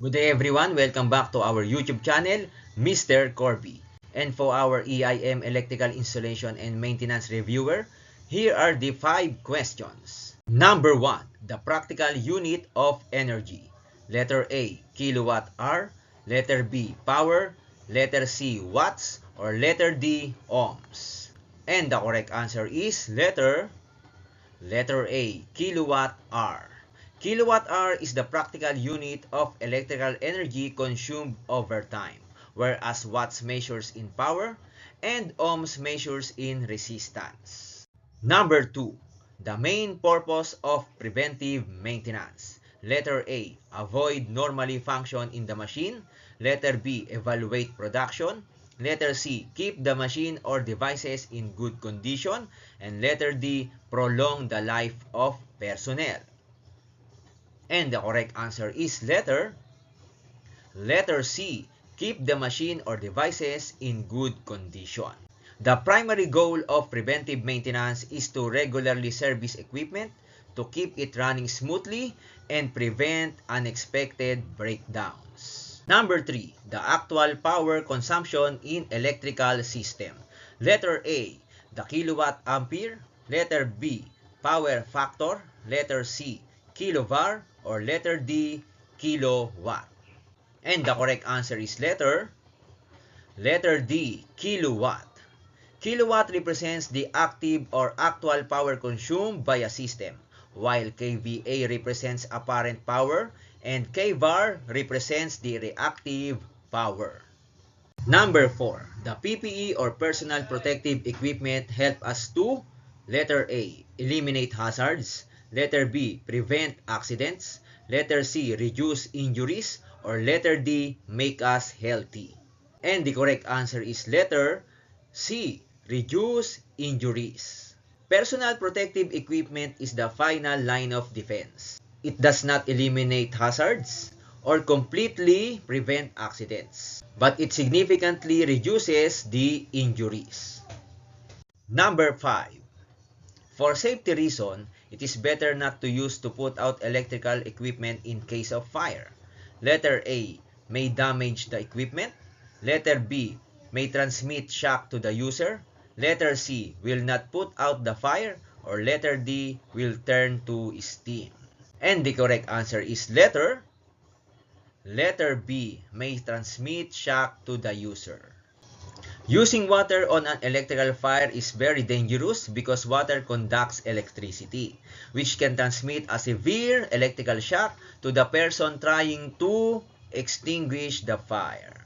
Good day everyone, welcome back to our YouTube channel, Mr. Corby. And for our EIM Electrical Installation and Maintenance Reviewer, here are the 5 questions. Number 1, the practical unit of energy. Letter A, kilowatt hour. Letter B, power. Letter C, watts. Or letter D, ohms. And the correct answer is letter A, kilowatt hour. Kilowatt hour is the practical unit of electrical energy consumed over time, whereas watts measures in power and ohms measures in resistance. Number 2. The main purpose of preventive maintenance. Letter A, avoid normally function in the machine. Letter B, evaluate production. Letter C, keep the machine or devices in good condition. And letter D, prolong the life of personnel. And the correct answer is letter C, keep the machine or devices in good condition. The primary goal of preventive maintenance is to regularly service equipment, to keep it running smoothly, and prevent unexpected breakdowns. Number 3, the actual power consumption in electrical system. Letter A, the kilowatt ampere. Letter B, power factor. Letter C, kilovar. Or letter D, kilowatt. And the correct answer is letter D, kilowatt. Kilowatt represents the active or actual power consumed by a system, while kVA represents apparent power and kVAR represents the reactive power. Number 4, the PPE or personal protective equipment help us to letter A, eliminate hazards. Letter B, prevent accidents. Letter C, reduce injuries. Or letter D, make us healthy. And the correct answer is letter C, reduce injuries. Personal protective equipment is the final line of defense. It does not eliminate hazards or completely prevent accidents, but it significantly reduces the injuries. Number 5. For safety reason, it is better not to use to put out electrical equipment in case of fire. Letter A, may damage the equipment. Letter B, may transmit shock to the user. Letter C, will not put out the fire. Or letter D, will turn to steam. And the correct answer is letter B, may transmit shock to the user. Using water on an electrical fire is very dangerous because water conducts electricity, which can transmit a severe electrical shock to the person trying to extinguish the fire.